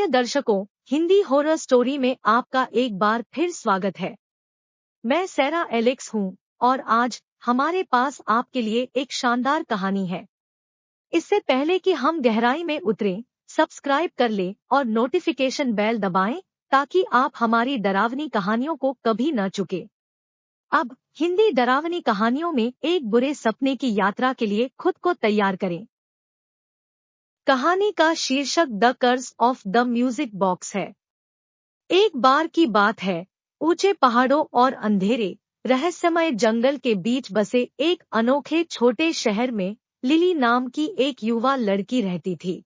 प्रिय दर्शकों, Hindi horror story में आपका एक बार फिर स्वागत है। मैं सैरा एलेक्स हूँ और आज हमारे पास आपके लिए एक शानदार कहानी है। इससे पहले कि हम गहराई में उतरें, सब्सक्राइब कर लें और नोटिफिकेशन बेल दबाएं ताकि आप हमारी डरावनी कहानियों को कभी न चुके। अब हिंदी डरावनी कहानियों में एक बुरे सपने की यात्रा के लिए खुद को तैयार करें। कहानी का शीर्षक the curse of the music box है। एक बार की बात है, ऊंचे पहाड़ों और अंधेरे रहस्यमय जंगल के बीच बसे एक अनोखे छोटे शहर में लिली नाम की एक युवा लड़की रहती थी।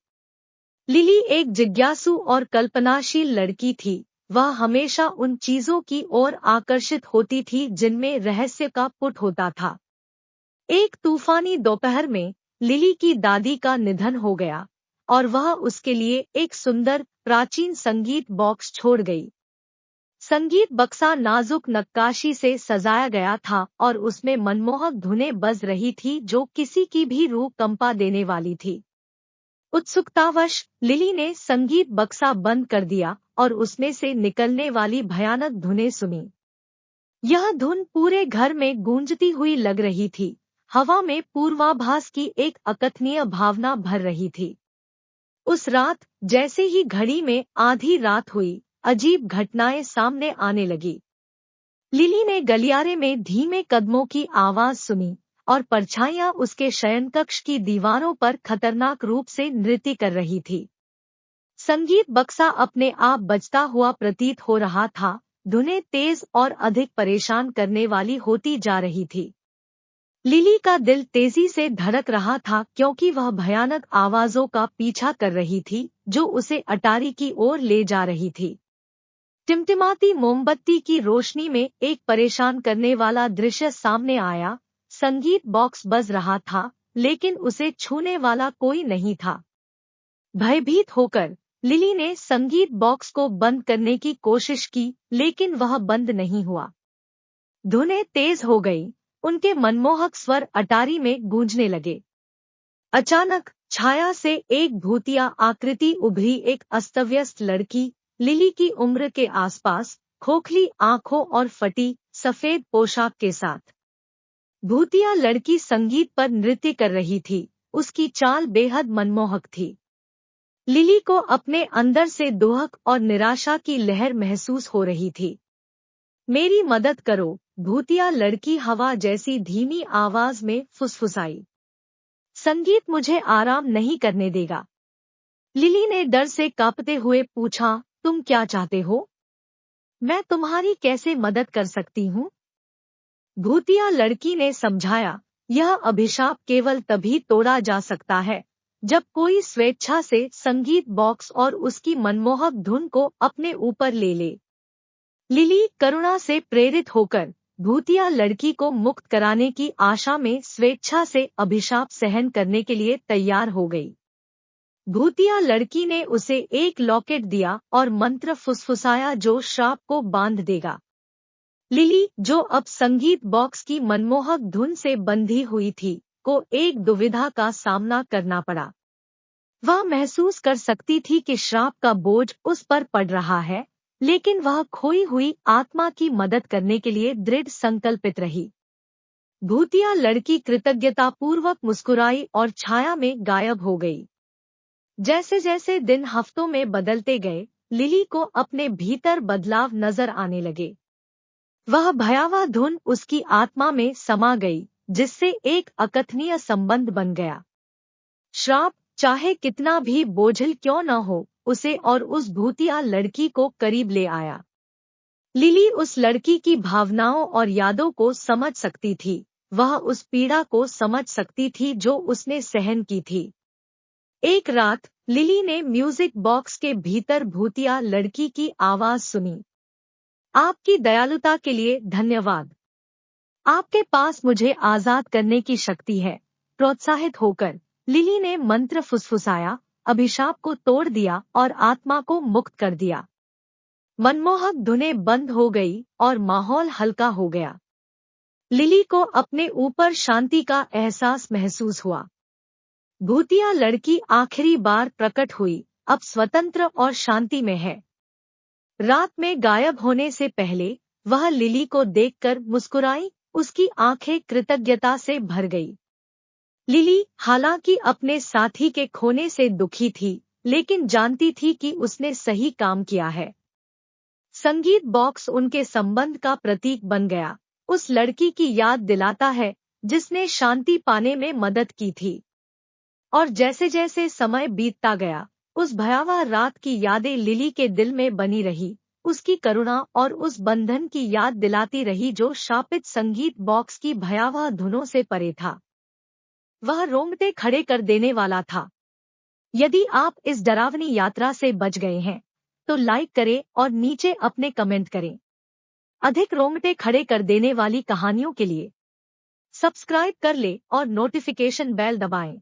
लिली एक जिज्ञासु और कल्पनाशील लड़की थी। वह हमेशा उन चीजों की ओर आकर्षित होती थी जिनमें रहस्य का पुट होता था। एक तूफानी दोपहर में लिली की दादी का निधन हो गया और वह उसके लिए एक सुंदर प्राचीन संगीत बॉक्स छोड़ गई। संगीत बक्सा नाजुक नक्काशी से सजाया गया था और उसमें मनमोहक धुनें बज रही थी जो किसी की भी रूह कंपा देने वाली थी। उत्सुकतावश लिली ने संगीत बक्सा बंद कर दिया और उसमें से निकलने वाली भयानक धुनें सुनी। यह धुन पूरे घर में गूंजती हुई लग रही थी। हवा में पूर्वाभास की एक अकथनीय भावना भर रही थी। उस रात जैसे ही घड़ी में आधी रात हुई, अजीब घटनाएं सामने आने लगी। लिली ने गलियारे में धीमे कदमों की आवाज सुनी और परछाइयां उसके शयनकक्ष की दीवारों पर खतरनाक रूप से नृत्य कर रही थी। संगीत बक्सा अपने आप बजता हुआ प्रतीत हो रहा था। धुनें तेज और अधिक परेशान करने वाली होती जा रही थी। लिली का दिल तेजी से धड़क रहा था क्योंकि वह भयानक आवाजों का पीछा कर रही थी जो उसे अटारी की ओर ले जा रही थी। टिमटिमाती मोमबत्ती की रोशनी में एक परेशान करने वाला दृश्य सामने आया। संगीत बॉक्स बज रहा था लेकिन उसे छूने वाला कोई नहीं था। भयभीत होकर लिली ने संगीत बॉक्स को बंद करने की कोशिश की लेकिन वह बंद नहीं हुआ। धुनें तेज हो गई। उनके मनमोहक स्वर अटारी में गूंजने लगे। अचानक छाया से एक भूतिया आकृति उभरी, एक अस्तव्यस्त लड़की लिली की उम्र के आसपास, खोखली आंखों और फटी सफेद पोशाक के साथ। भूतिया लड़की संगीत पर नृत्य कर रही थी। उसकी चाल बेहद मनमोहक थी। लिली को अपने अंदर से दुहक और निराशा की लहर महसूस हो रही थी। मेरी मदद करो, भूतिया लड़की हवा जैसी धीमी आवाज में फुसफुसाई। संगीत मुझे आराम नहीं करने देगा। लिली ने डर से कांपते हुए पूछा, तुम क्या चाहते हो? मैं तुम्हारी कैसे मदद कर सकती हूँ? भूतिया लड़की ने समझाया, यह अभिशाप केवल तभी तोड़ा जा सकता है जब कोई स्वेच्छा से संगीत बॉक्स और उसकी मनमोहक धुन को अपने ऊपर ले ले। लिली करुणा से प्रेरित होकर भूतिया लड़की को मुक्त कराने की आशा में स्वेच्छा से अभिशाप सहन करने के लिए तैयार हो गई। भूतिया लड़की ने उसे एक लॉकेट दिया और मंत्र फुसफुसाया जो श्राप को बांध देगा। लिली, जो अब संगीत बॉक्स की मनमोहक धुन से बंधी हुई थी, को एक दुविधा का सामना करना पड़ा। वह महसूस कर सकती थी कि श्राप का बोझ उस पर पड़ रहा है, लेकिन वह खोई हुई आत्मा की मदद करने के लिए दृढ़ संकल्पित रही। भूतिया लड़की कृतज्ञतापूर्वक मुस्कुराई और छाया में गायब हो गई। जैसे जैसे दिन हफ्तों में बदलते गए, लिली को अपने भीतर बदलाव नजर आने लगे। वह भयावह धुन उसकी आत्मा में समा गई, जिससे एक अकथनीय संबंध बन गया। श्राप, चाहे कितना भी बोझिल क्यों न हो, उसे और उस भूतिया लड़की को करीब ले आया। लिली उस लड़की की भावनाओं और यादों को समझ सकती थी। वह उस पीड़ा को समझ सकती थी जो उसने सहन की थी। एक रात लिली ने म्यूजिक बॉक्स के भीतर भूतिया लड़की की आवाज सुनी। आपकी दयालुता के लिए धन्यवाद। आपके पास मुझे आजाद करने की शक्ति है। प्रोत्साहित होकर लिली ने मंत्र फुसफुसाया, अभिशाप को तोड़ दिया और आत्मा को मुक्त कर दिया। मनमोहक धुनें बंद हो गई और माहौल हल्का हो गया। लिली को अपने ऊपर शांति का एहसास महसूस हुआ। भूतिया लड़की आखिरी बार प्रकट हुई, अब स्वतंत्र और शांति में है। रात में गायब होने से पहले वह लिली को देखकर मुस्कुराई, उसकी आंखें कृतज्ञता से भर गई। लिली हालांकि अपने साथी के खोने से दुखी थी, लेकिन जानती थी कि उसने सही काम किया है। संगीत बॉक्स उनके संबंध का प्रतीक बन गया, उस लड़की की याद दिलाता है जिसने शांति पाने में मदद की थी। और जैसे जैसे समय बीतता गया, उस भयावह रात की यादें लिली के दिल में बनी रही, उसकी करुणा और उस बंधन की याद दिलाती रही जो शापित संगीत बॉक्स की भयावह धुनों से परे था। वह रोंगटे खड़े कर देने वाला था। यदि आप इस डरावनी यात्रा से बच गए हैं, तो लाइक करें और नीचे अपने कमेंट करें। अधिक रोंगटे खड़े कर देने वाली कहानियों के लिए सब्सक्राइब कर ले और नोटिफिकेशन बेल दबाएं।